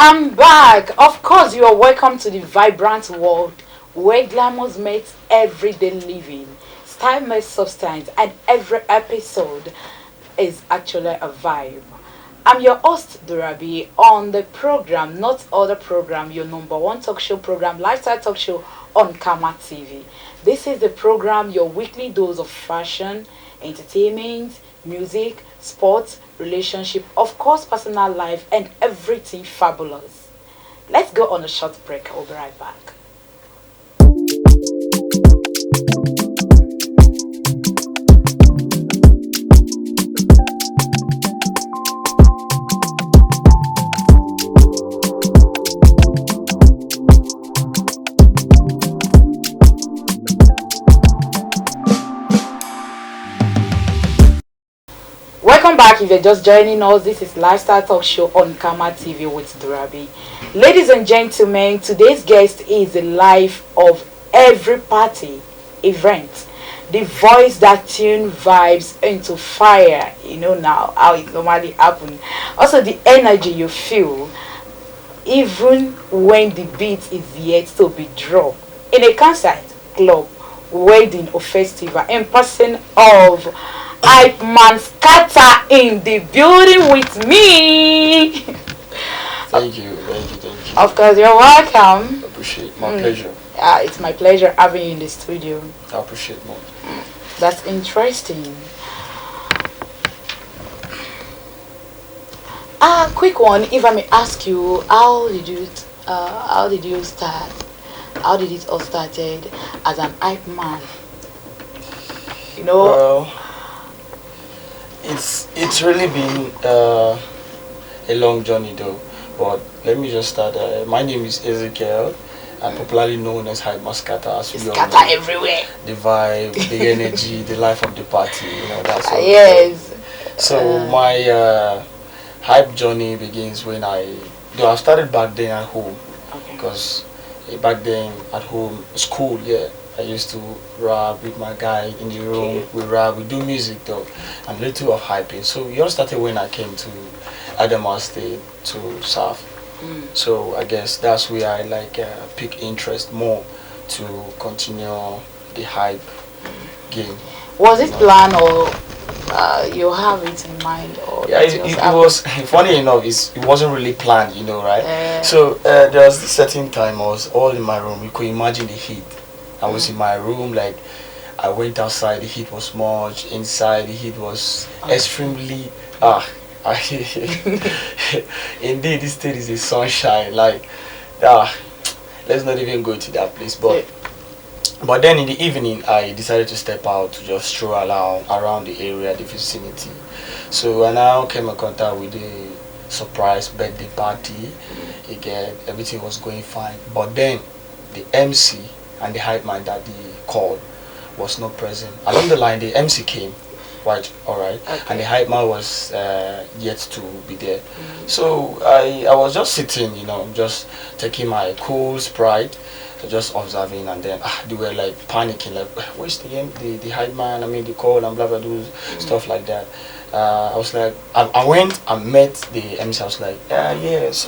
I'm back. Of course, you are welcome to the vibrant world where glamour meets everyday living, style meets substance, and every episode is actually a vibe. I'm your host, Durabi, on the program, not other program, your number one talk show program, Lifestyle Talkshow on Kama TV. This is the program, your weekly dose of fashion, entertainment, music, sports, relationship, of course, personal life, and everything fabulous. Let's go on a short break. I'll be right back. Welcome back. If you're just joining us, this is Lifestyle Talk Show on Kama TV with Durabi. Ladies and gentlemen, today's guest is the life of every party event. The voice that tune vibes into fire. You know now how it normally happens. Also the energy you feel even when the beat is yet to be dropped. In a concert, club, wedding or festival, in person of Hypeman Scata in the building with me. Thank you. Of course, you're welcome. Appreciate my pleasure. It's my pleasure having you in the studio. I appreciate more. That's interesting. Quick one. If I may ask you, how did you start? How did it all started as an hype man? You know. Well, it's really been a long journey though. But let me just start. My name is Ezekiel. I'm popularly known as Hypeman Scata, as we all Scatter know. everywhere. The vibe, the energy, the life of the party. That's all. Yes. So my hype journey begins when though I started back then at home, Okay. because back then at home, school, yeah, I used to rap with my guy in the room. Okay. We rap, we do music though, and little of hyping. So it all started when I came to Adamawa State to serve. So I guess that's where I pick interest more to continue the hype game. Was it planned or you have it in mind? Or Yeah, it was funny enough. It wasn't really planned, right? So there was this certain time I was all in my room. You could imagine the heat. I was in my room, like I went outside. The heat was much. Inside, the heat was extremely indeed, this state is a sunshine. Let's not even go to that place. But then in the evening, I decided to step out to just stroll around the area, the vicinity. So I now came in contact with the surprise birthday party. Again, everything was going fine. But then the MC and the hype man that they called was not present. Along the line, the MC came. Right, all right, Okay. and the hype man was yet to be there. So I was just sitting, just taking my cool Sprite, just observing, and then they were like panicking, like, where's the hype man? I mean, the call and blah blah blah, stuff like that. I was like, I went and met the MC. I was like, yes,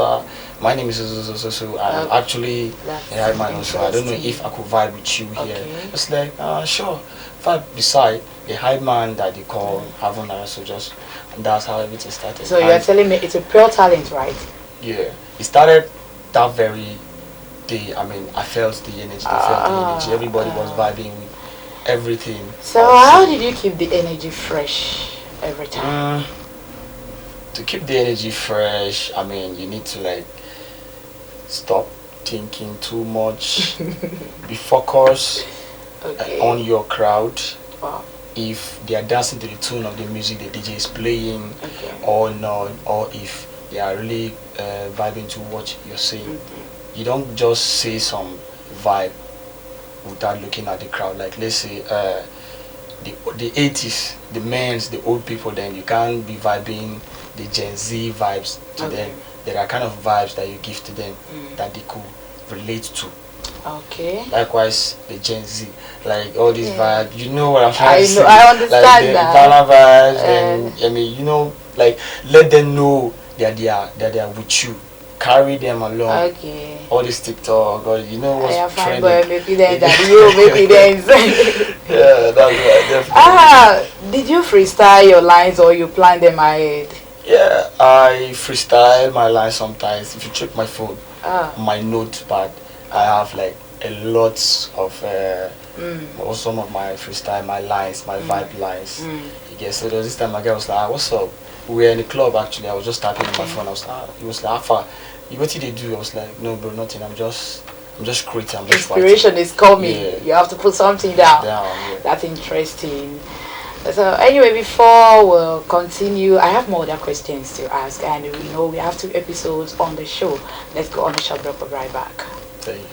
my name is so. I'm actually a hype man also. I don't know if I could vibe with you here. It's like, sure. Vibe beside the hype man that they call Havana. So and that's how everything started. So you're telling me it's a pure talent, right? Yeah, it started that very day. I mean, I felt the energy. Everybody was vibing with everything. So how did you keep the energy fresh every time? To keep the energy fresh, I mean, you need to stop thinking too much, be focused on your crowd. Wow. If they are dancing to the tune of the music the DJ is playing, or not, or if they are really vibing to what you're saying. You don't just say some vibe without looking at the crowd. Like, let's say the 80s, the men's, the old people, then you can't be vibing the Gen Z vibes to them. There are kind of vibes that you give to them that they could relate to. Okay. Likewise, the Gen Z, like all these vibes, you know what I'm trying to say. I understand like the that. vibes, and I mean, let them know that they are with you. carry them along. Okay. All this TikTok, or you know what's I find trending. boy, maybe then that you, maybe then. Yeah, that's right, definitely. Did you freestyle your lines or you plan them ahead? Yeah, I freestyle my lines sometimes. If you check my phone, Ah. my notepad, I have like a lot of or some of my freestyle, my lines, my vibe lines. You get, so there was this time my guy was like, "Ah, what's up?" We were in the club actually. I was just tapping on my phone. I was like, he was like, "How far? What did they do?" I was like, "No, bro, nothing. I'm just creating. I'm just Inspiration writing." is coming. Yeah. You have to put something down. Yeah. That's interesting. So anyway, before we'll continue, I have more other questions to ask, and we know we have 2 episodes on the show. Let's go on the shop break. We'll be right back. Thank you.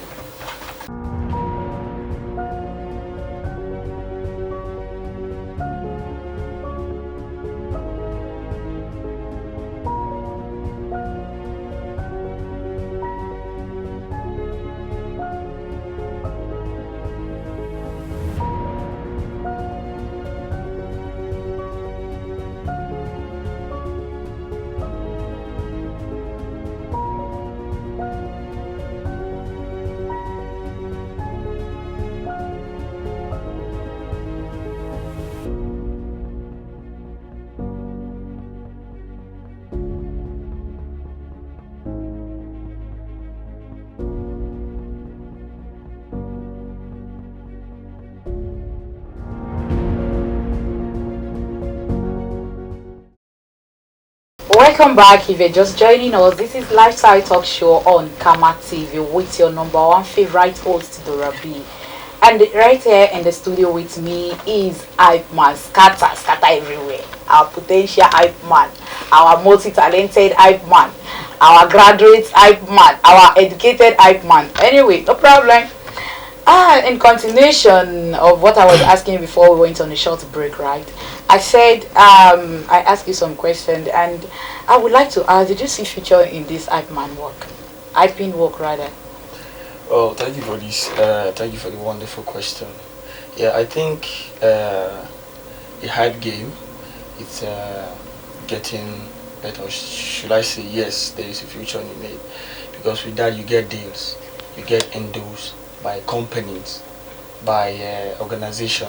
Welcome back. If you're just joining us, this is Lifestyle Talk Show on Kama TV with your number 1 favorite host, Dora B. And right here in the studio with me is Hypeman Scata, Scata everywhere. Our potential hype man, our multi-talented hype man, our graduate hype man, our educated hype man. Anyway, no problem. In continuation of what I was asking before we went on a short break, right? I said I asked you some questions, and I would like to ask: did you see future in this hype man work, hyping work rather? Well, thank you for this. Thank you for the wonderful question. Yeah, I think the hype game, it's getting better. Should I say yes? There is a future in it, because with that you get deals, you get endorsed by companies, by organization,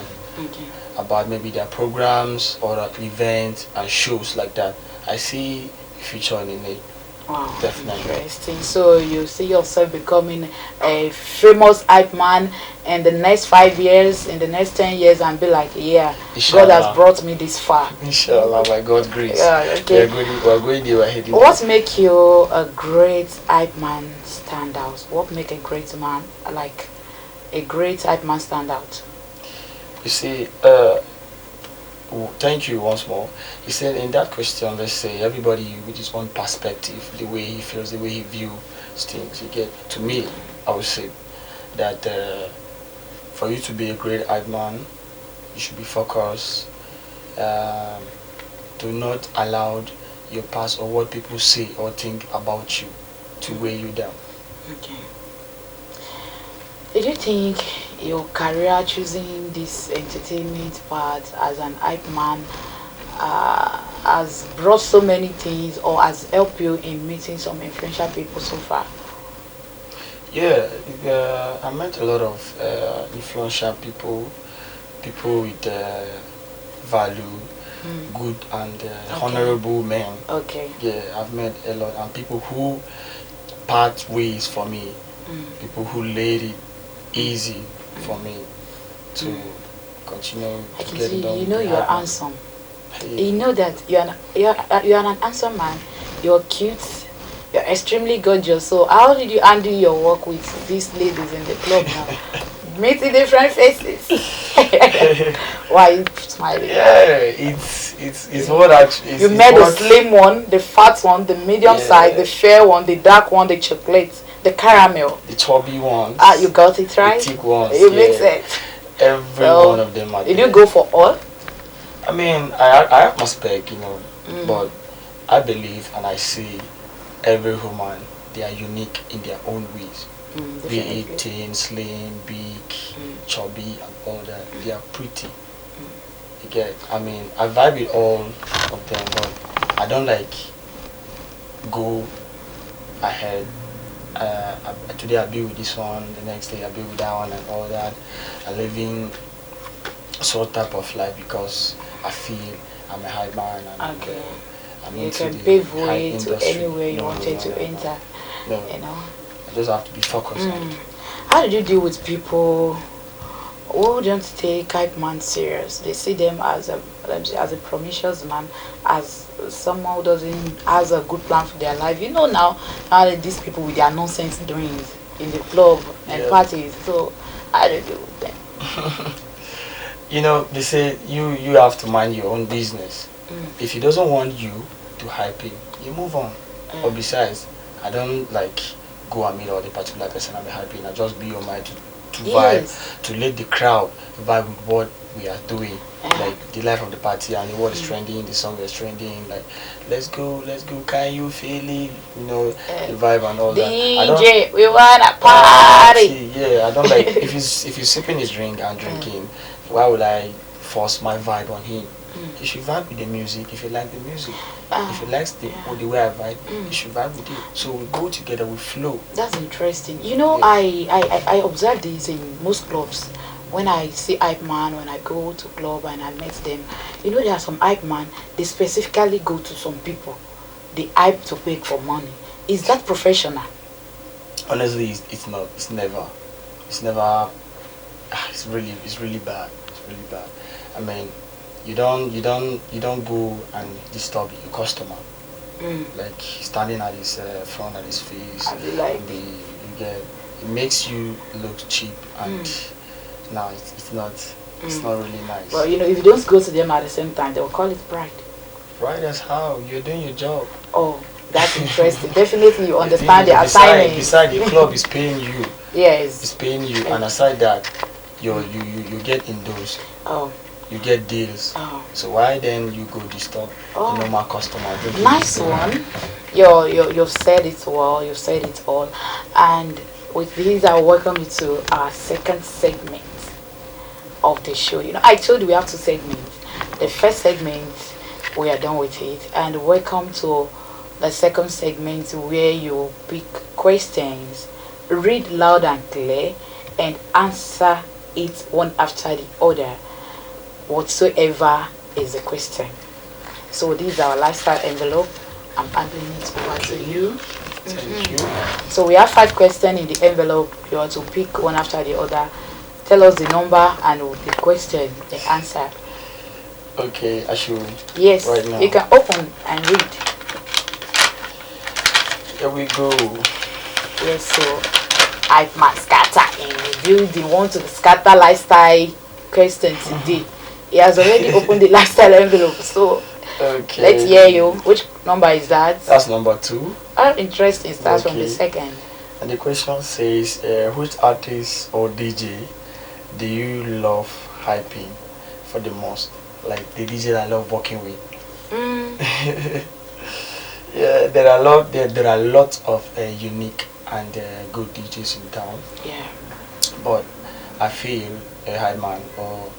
about maybe their programs or events and shows like that. I see a future in it. Wow, definitely. Interesting. So you see yourself becoming a famous hype man in the next 5 years, in the next 10 years, and be like, yeah, Inshallah. God has brought me this far. Inshallah, by God's grace. Yeah, okay. We're going there, we're heading. What make you a great hype man stand out? What make a great man, like a great hype man, stand out? You see, thank you once more. You said in that question, let's say everybody with his own perspective, the way he feels, the way he views things. You get, to me, I would say that for you to be a great hype man, you should be focused. Do not allow your past or what people say or think about you to weigh you down. Okay. Did you think your career choosing this entertainment part as an hype man has brought so many things, or has helped you in meeting some influential people so far? Yeah, I met a lot of influential people, people with value, good and honorable men. Okay. Yeah, I've met a lot, and people who part ways for me, people who laid it easy for me to continue to get it done. You know you're handsome. Yeah. You know that you're an handsome man. You're cute. You're extremely gorgeous. So how did you handle your work with these ladies in the club now? Meeting different faces. Why are you smiling? Yeah, it's what actually. You met the slim one, the fat one, the medium size, the fair one, the dark one, the chocolate, the caramel, the chubby ones. You got it right. The thick ones. You mix it. Every one of them are. Did you go for all? I mean, I have my spec, but I believe and I see every woman, they are unique in their own ways. Be it thin, slim, big, chubby, and all that. They are pretty. You get? I mean, I vibe with all of them, but I don't like go I had today I'll be with this one, the next day I'll be with that one and all that. I'm living sort type of life because I feel I'm a hype man and Okay. I'm You into can the pave hype way to industry. anywhere you No, wanted no, to no, enter. no, no. You know. I just have to be focused on it. How did you deal with people who don't take hype man serious? They see them as a, let me say, as a promiscuous man, as someone who doesn't has a good plan for their life. You know now that these people with their nonsense doings in the club and Yeah. parties. So how do you deal with them? You know, they say you have to mind your own business. If he doesn't want you to hype him, you move on. Or besides, I don't like go and meet all the particular person I'm hyping. I just be on my to vibe, to let the crowd vibe with what we are doing. Like the life of the party and what is trending, the song is trending, like let's go, can you feel it? You know, the vibe and all that. DJ, we wanna party. Yeah, I don't like if he's sipping his drink and drinking, why would I force my vibe on him? He should vibe with the music if you like the music. If he likes the way I vibe, he should vibe with it. So we go together, we flow. That's interesting. You know, I observe this in most clubs. When I see hype man, when I go to club and I met them, you know, there are some hype man, they specifically go to some people. They hype to beg for money. Is that professional? Honestly, it's not. It's never. It's never. It's really bad. It's really bad. I mean, you don't go and disturb your customer. Like standing at his front at his face. Like you get it makes you look cheap and no, it's not really nice. Well, you know, if you don't go to them at the same time, they'll call it pride. Pride as how? You're doing your job. Oh, that's interesting. Definitely you understand the assignment. Beside the club is paying you. Yes. It's paying you, and aside that, you get endorsed. Oh. You get deals. Oh. So why then you go disturb the normal customer? Nice one. You've said it well. You've said it all. And with this, I welcome you to our second segment of the show. You know, I told you we have two segments. The first segment, we are done with it, and welcome to the second segment where you pick questions, read loud and clear, and answer it one after the other, whatsoever is the question. So this is our lifestyle envelope. I'm handing it over to you. Thank you. So we have 5 questions in the envelope. You have to pick one after the other. Tell us the number and the question, the answer. Okay, I should. Yes, right now. you can open and read. Here we go. Yes, so Hypeman Scata in the building want to scatter lifestyle question today. He has already opened the lifestyle envelope, so okay. Let's hear you. Which number is that? That's number 2. Interesting. Starts from the second. And the question says, which artist or DJ do you love hyping for the most? Like the DJ I love working with. Yeah, there are lots of unique and good DJs in town. Yeah. But I feel a hype man or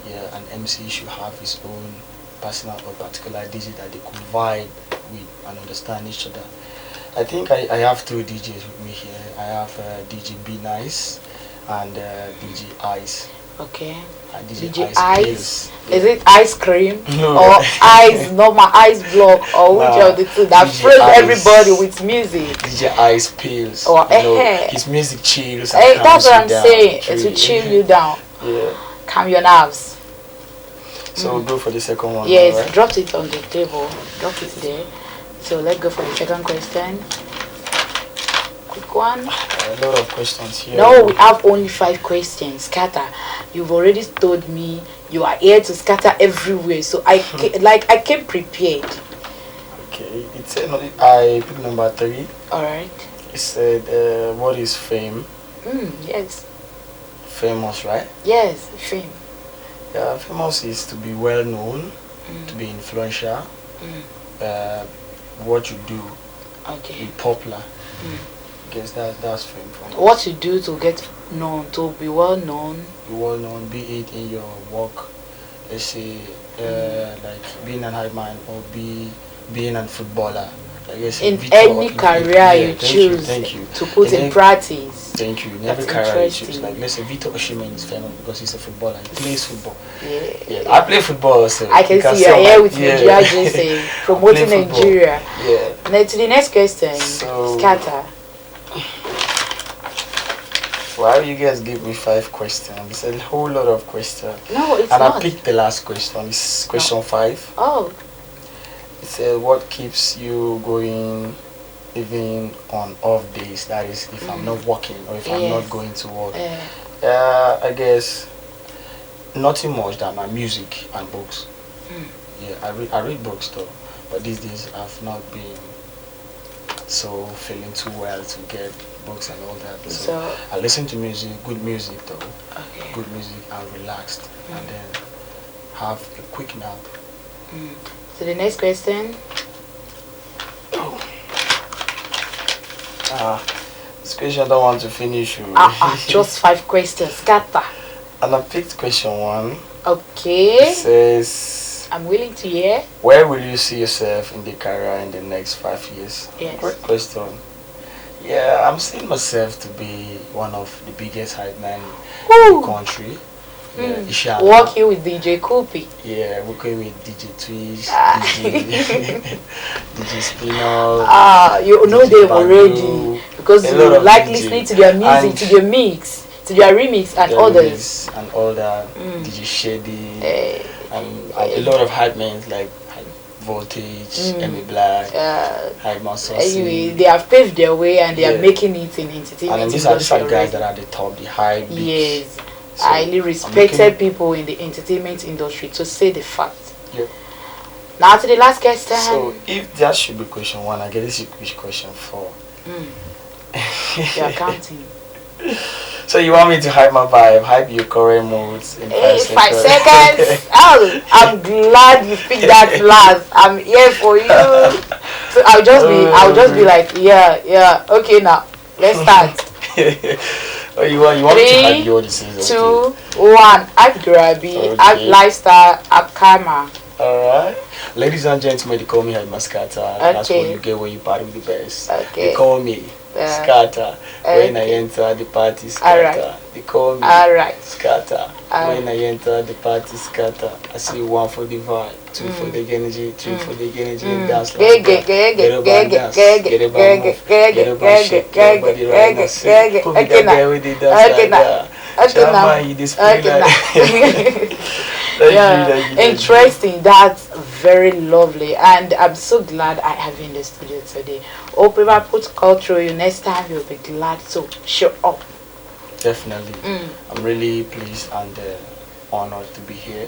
an MC should have his own personal or particular DJ that they could vibe with and understand each other. I think I have 2 DJs with me here. I have DJ Be Nice and DJ Ice. Okay. DJ Ice. Is it ice cream no. or ice normal ice block or which of the two that fills everybody with music? DJ Ice Pills. Or his music chills. That's what I'm saying. It will chill you down. Yeah. Calm your nerves. So we'll go for the second one. Yes, right? drop it on the table. Drop it there. So let's go for the second question. Quick one. A lot of questions here. No, we have only 5 questions. Scatter. You've already told me you are here to scatter everywhere. So I came prepared. Okay. It said I picked number 3. All right. It said, "What is fame?" Yes. Famous, right? Yes, fame. Yeah, famous is to be well known, to be influential. What you do, okay, be popular. I guess that's fame for me. What you do to get known, to be well known. Be well known, be it in your work. Let's say, like being an hype man or being a footballer. I guess in Vito, any career yeah, you choose thank you. to put in practice. Thank you. In That's every career you choose, interesting. like let's say Vito Osimhen is famous because he's a footballer. He plays football. Yeah. Yeah, I play football also. I can see you are here with Nigeria JC I promoting play football. Nigeria. Yeah. Now to the next question, So- Scata. Why you guys give me 5 questions? It's a whole lot of questions. No, it's And not. I picked the last question. It's question 5. Oh, It says, what keeps you going even on off days? That is, if I'm not working or if I'm Yes. not going to work. uh, I guess nothing much than my music and books. Yeah, I read books though, but these days I've not been so feeling too well to get books and all that. So I listen to music, good music though, okay. good music and relaxed, and then have a quick nap. So the next question. This question I don't want to finish. Just 5 questions, Scata. And I picked question 1. Okay. It says, I'm willing to hear. where will you see yourself in the career in the next 5 years? Yes. Great question. Yeah, I'm seeing myself to be one of the biggest hype men in the country. Yeah, inshallah. Working with DJ Koopy. Yeah, working with DJ Twist, DJ Spinal. You know DJ them Bandu, already because a you lot of like DJ. listening to their music, And to their mix, to their remix and their others. remix and all that. DJ Shady and a lot of hype men like Voltage, Emmy Black, Hypeman Scata. Anyway, they have paved their way and they are making it in entertainment. And these are the guys that are at the top, the high beats. Yes. So highly respected people in the entertainment industry, to say the fact. Yep. Now to the last question. So if that should be question 1, I guess this is question 4. You are counting. So you want me to hype my vibe, hype your current moods in 5 seconds? 5 seconds. Oh, I'm glad you picked that last. I'm here for you. So I'll just be like, yeah. Okay, now let's start. Oh, you want me to hype your decisions? 2, 1. I'm Grabby. I'm Lifestyle. I'm Karma. Alright. Ladies and gentlemen, they call me Hypeman Scata. That's what you get when you party with the best. Okay. They call me Scata when I enter the party. Scata. Alright. They call me Scata when I enter the party. Scata. I see 1 for the vibe, 2 for the energy, 3 for the energy. Dance like that. Get up and dance. Get up and move. Get up and shake your body right now. Say, put me that guy with the dance like that. Chama, you display like. Interesting. That's very lovely, and I'm so glad I have you in the studio today. Hope if I put culture you next time, you'll be glad to show up. Definitely. I'm really pleased and honored to be here.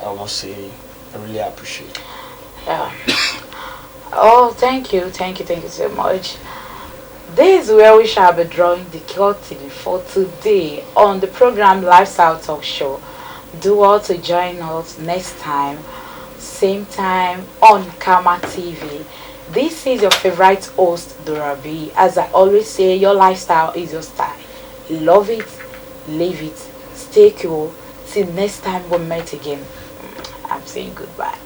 I must say I really appreciate it. Yeah. Oh, thank you so much. This is where we shall be drawing the curtain for today on the program Lifestyle Talk Show. Do well to join us next time, same time on Karma TV. This is your favorite host, Dora B. As I always say, your lifestyle is your style. Love it, live it, stay cool. Till next time we meet again. I'm saying goodbye.